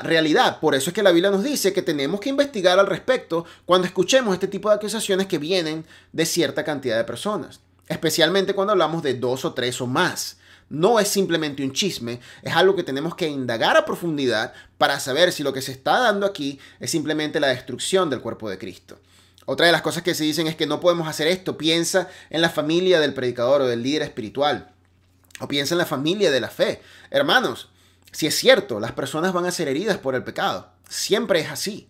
realidad. Por eso es que la Biblia nos dice que tenemos que investigar al respecto cuando escuchemos este tipo de acusaciones que vienen de cierta cantidad de personas. Especialmente cuando hablamos de 2 o 3 o más. No es simplemente un chisme, es algo que tenemos que indagar a profundidad para saber si lo que se está dando aquí es simplemente la destrucción del cuerpo de Cristo. Otra de las cosas que se dicen es que no podemos hacer esto. Piensa en la familia del predicador o del líder espiritual. O piensa en la familia de la fe. Hermanos, si es cierto, las personas van a ser heridas por el pecado. Siempre es así.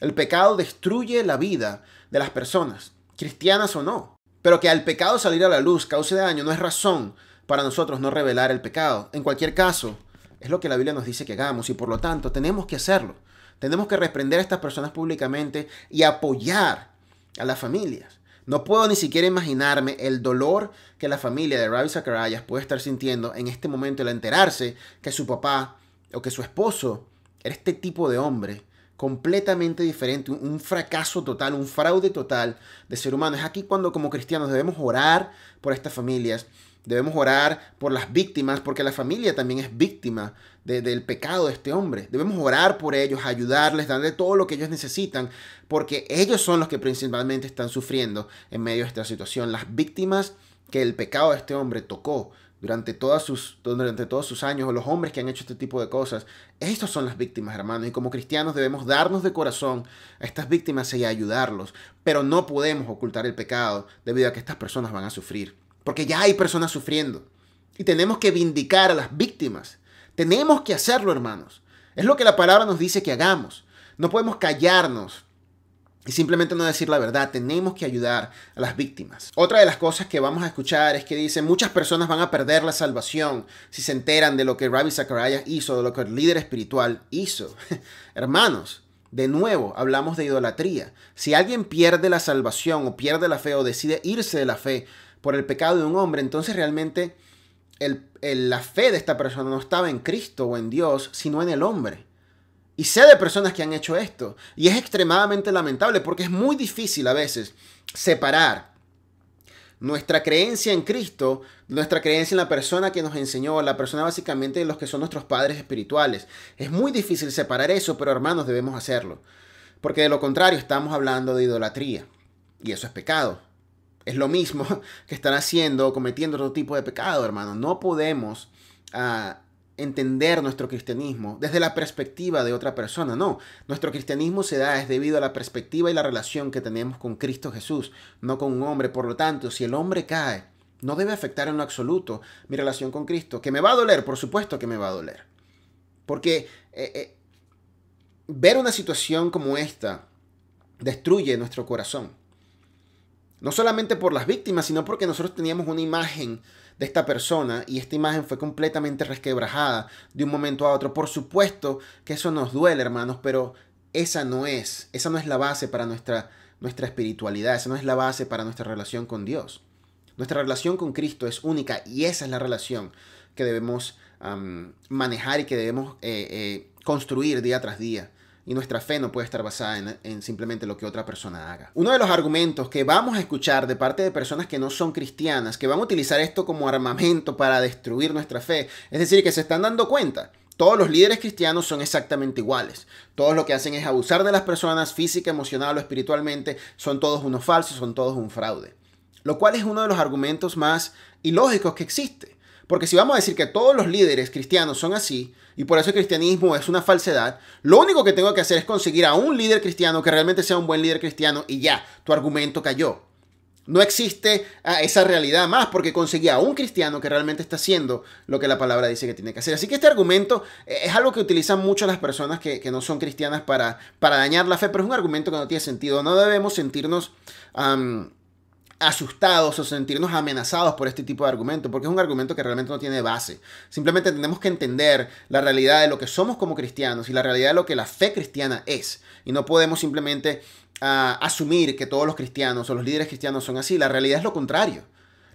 El pecado destruye la vida de las personas, cristianas o no. Pero que al pecado salir a la luz cause daño no es razón para nosotros no revelar el pecado. En cualquier caso, es lo que la Biblia nos dice que hagamos y por lo tanto tenemos que hacerlo. Tenemos que reprender a estas personas públicamente y apoyar a las familias. No puedo ni siquiera imaginarme el dolor que la familia de Ravi Zacharias puede estar sintiendo en este momento al enterarse que su papá o que su esposo era este tipo de hombre completamente diferente, un fracaso total, un fraude total de ser humano. Es aquí cuando como cristianos debemos orar por estas familias. Debemos orar por las víctimas, porque la familia también es víctima del pecado de este hombre. Debemos orar por ellos, ayudarles, darle todo lo que ellos necesitan, porque ellos son los que principalmente están sufriendo en medio de esta situación. Las víctimas que el pecado de este hombre tocó durante todos sus años, o los hombres que han hecho este tipo de cosas, estos son las víctimas, hermanos. Y como cristianos debemos darnos de corazón a estas víctimas y ayudarlos, pero no podemos ocultar el pecado debido a que estas personas van a sufrir. Porque ya hay personas sufriendo. Y tenemos que vindicar a las víctimas. Tenemos que hacerlo, hermanos. Es lo que la palabra nos dice que hagamos. No podemos callarnos y simplemente no decir la verdad. Tenemos que ayudar a las víctimas. Otra de las cosas que vamos a escuchar es que dice, muchas personas van a perder la salvación si se enteran de lo que Ravi Zacharias hizo, de lo que el líder espiritual hizo. Hermanos, de nuevo, hablamos de idolatría. Si alguien pierde la salvación o pierde la fe o decide irse de la fe por el pecado de un hombre, entonces realmente la fe de esta persona no estaba en Cristo o en Dios, sino en el hombre. Y sé de personas que han hecho esto. Y es extremadamente lamentable porque es muy difícil a veces separar nuestra creencia en Cristo, nuestra creencia en la persona que nos enseñó, la persona básicamente de los que son nuestros padres espirituales. Es muy difícil separar eso, pero hermanos, debemos hacerlo. Porque de lo contrario estamos hablando de idolatría. Y eso es pecado. Es lo mismo que están haciendo, cometiendo otro tipo de pecado, hermano. No podemos entender nuestro cristianismo desde la perspectiva de otra persona. No, nuestro cristianismo se da es debido a la perspectiva y la relación que tenemos con Cristo Jesús, no con un hombre. Por lo tanto, si el hombre cae, no debe afectar en lo absoluto mi relación con Cristo. ¿Que me va a doler? Por supuesto que me va a doler. Porque ver una situación como esta destruye nuestro corazón. No solamente por las víctimas, sino porque nosotros teníamos una imagen de esta persona y esta imagen fue completamente resquebrajada de un momento a otro. Por supuesto que eso nos duele, hermanos, pero esa no es la base para nuestra espiritualidad, esa no es la base para nuestra relación con Dios. Nuestra relación con Cristo es única y esa es la relación que debemos manejar y que debemos construir día tras día. Y nuestra fe no puede estar basada en simplemente lo que otra persona haga. Uno de los argumentos que vamos a escuchar de parte de personas que no son cristianas, que van a utilizar esto como armamento para destruir nuestra fe, es decir, que se están dando cuenta. Todos los líderes cristianos son exactamente iguales. Todos lo que hacen es abusar de las personas física, emocional o espiritualmente. Son todos unos falsos, son todos un fraude. Lo cual es uno de los argumentos más ilógicos que existe. Porque si vamos a decir que todos los líderes cristianos son así, y por eso el cristianismo es una falsedad, lo único que tengo que hacer es conseguir a un líder cristiano que realmente sea un buen líder cristiano y ya, tu argumento cayó. No existe esa realidad más porque conseguí a un cristiano que realmente está haciendo lo que la palabra dice que tiene que hacer. Así que este argumento es algo que utilizan mucho las personas que no son cristianas para dañar la fe, pero es un argumento que no tiene sentido. No debemos sentirnos asustados o sentirnos amenazados por este tipo de argumento, porque es un argumento que realmente no tiene base. Simplemente tenemos que entender la realidad de lo que somos como cristianos y la realidad de lo que la fe cristiana es. Y no podemos simplemente asumir que todos los cristianos o los líderes cristianos son así. La realidad es lo contrario.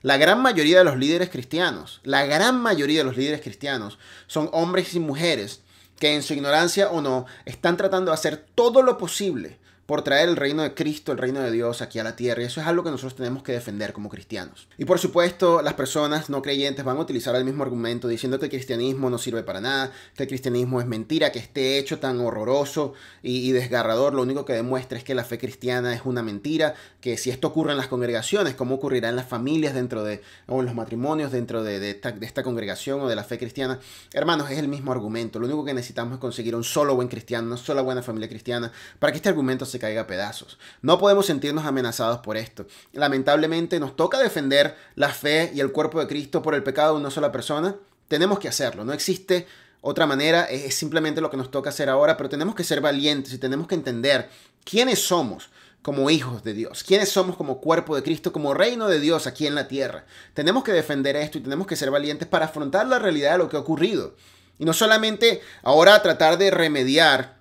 La gran mayoría de los líderes cristianos, la gran mayoría de los líderes cristianos son hombres y mujeres que en su ignorancia o no están tratando de hacer todo lo posible por traer el reino de Cristo, el reino de Dios aquí a la tierra. Y eso es algo que nosotros tenemos que defender como cristianos. Y por supuesto, las personas no creyentes van a utilizar el mismo argumento diciendo que el cristianismo no sirve para nada, que el cristianismo es mentira, que este hecho tan horroroso y desgarrador lo único que demuestra es que la fe cristiana es una mentira, que si esto ocurre en las congregaciones, ¿cómo ocurrirá en las familias o en los matrimonios dentro de esta congregación o de la fe cristiana? Hermanos, es el mismo argumento. Lo único que necesitamos es conseguir un solo buen cristiano, una sola buena familia cristiana, para que este argumento se caiga a pedazos. No podemos sentirnos amenazados por esto. Lamentablemente nos toca defender la fe y el cuerpo de Cristo por el pecado de una sola persona. Tenemos que hacerlo. No existe otra manera. Es simplemente lo que nos toca hacer ahora, pero tenemos que ser valientes y tenemos que entender quiénes somos como hijos de Dios, quiénes somos como cuerpo de Cristo, como reino de Dios aquí en la tierra. Tenemos que defender esto y tenemos que ser valientes para afrontar la realidad de lo que ha ocurrido. Y no solamente ahora tratar de remediar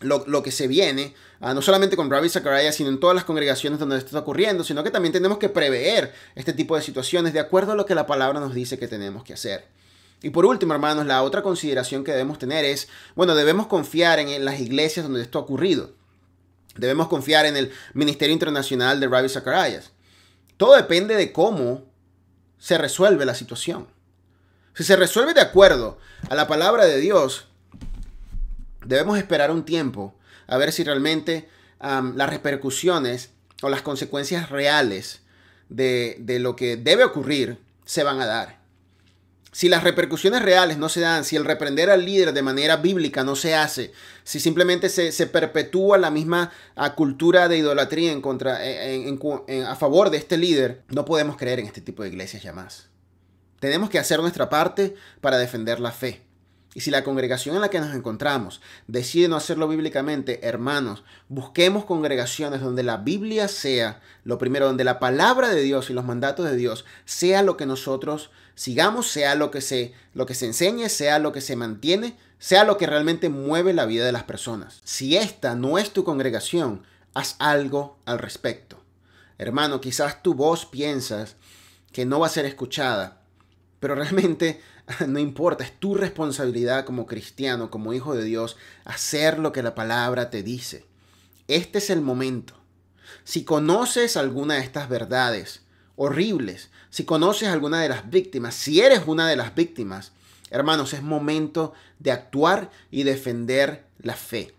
lo que se viene, no solamente con Ravi Zacharias, sino en todas las congregaciones donde esto está ocurriendo, sino que también tenemos que prever este tipo de situaciones de acuerdo a lo que la palabra nos dice que tenemos que hacer. Y por último, hermanos, la otra consideración que debemos tener es, debemos confiar en las iglesias donde esto ha ocurrido. Debemos confiar en el Ministerio Internacional de Ravi Zacharias. Todo depende de cómo se resuelve la situación. Si se resuelve de acuerdo a la palabra de Dios, debemos esperar un tiempo a ver si realmente las repercusiones o las consecuencias reales de lo que debe ocurrir se van a dar. Si las repercusiones reales no se dan, si el reprender al líder de manera bíblica no se hace, si simplemente se perpetúa la misma cultura de idolatría a favor de este líder, no podemos creer en este tipo de iglesias ya más. Tenemos que hacer nuestra parte para defender la fe. Y si la congregación en la que nos encontramos decide no hacerlo bíblicamente, hermanos, busquemos congregaciones donde la Biblia sea lo primero, donde la palabra de Dios y los mandatos de Dios sea lo que nosotros sigamos, sea lo que se enseñe, sea lo que se mantiene, sea lo que realmente mueve la vida de las personas. Si esta no es tu congregación, haz algo al respecto. Hermano, quizás tu voz piensas que no va a ser escuchada, pero realmente no importa, es tu responsabilidad como cristiano, como hijo de Dios, hacer lo que la palabra te dice. Este es el momento. Si conoces alguna de estas verdades horribles, si conoces alguna de las víctimas, si eres una de las víctimas, hermanos, es momento de actuar y defender la fe.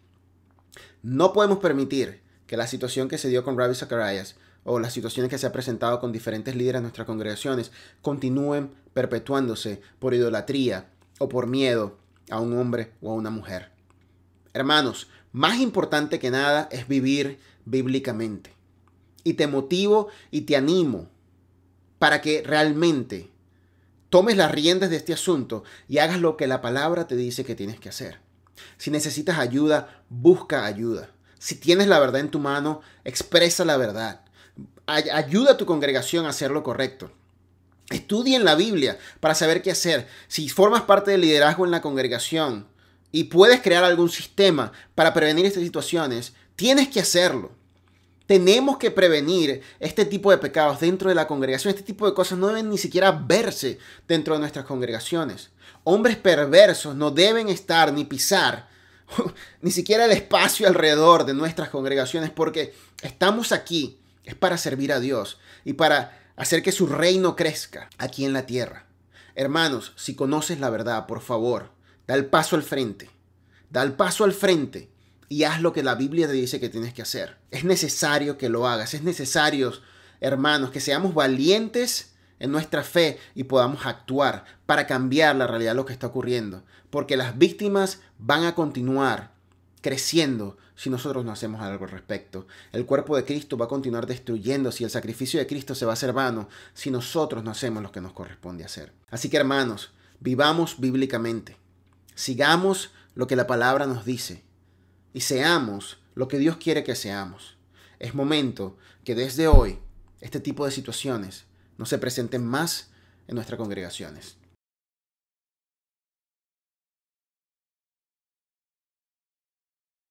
No podemos permitir que la situación que se dio con Ravi Zacharias o las situaciones que se han presentado con diferentes líderes de nuestras congregaciones continúen perpetuándose por idolatría o por miedo a un hombre o a una mujer. Hermanos, más importante que nada es vivir bíblicamente. Y te motivo y te animo para que realmente tomes las riendas de este asunto y hagas lo que la palabra te dice que tienes que hacer. Si necesitas ayuda, busca ayuda. Si tienes la verdad en tu mano, expresa la verdad. Ayuda a tu congregación a hacer lo correcto. Estudien la Biblia para saber qué hacer. Si formas parte del liderazgo en la congregación y puedes crear algún sistema para prevenir estas situaciones, tienes que hacerlo. Tenemos que prevenir este tipo de pecados dentro de la congregación. Este tipo de cosas no deben ni siquiera verse dentro de nuestras congregaciones. Hombres perversos no deben estar ni pisar ni siquiera el espacio alrededor de nuestras congregaciones, porque estamos aquí es para servir a Dios y para hacer que su reino crezca aquí en la tierra. Hermanos, si conoces la verdad, por favor, da el paso al frente. Da el paso al frente y haz lo que la Biblia te dice que tienes que hacer. Es necesario que lo hagas. Es necesario, hermanos, que seamos valientes en nuestra fe y podamos actuar para cambiar la realidad de lo que está ocurriendo. Porque las víctimas van a continuar creciendo si nosotros no hacemos algo al respecto. El cuerpo de Cristo va a continuar destruyéndose y el sacrificio de Cristo se va a hacer vano si nosotros no hacemos lo que nos corresponde hacer. Así que, hermanos, vivamos bíblicamente. Sigamos lo que la palabra nos dice y seamos lo que Dios quiere que seamos. Es momento que desde hoy este tipo de situaciones no se presenten más en nuestras congregaciones.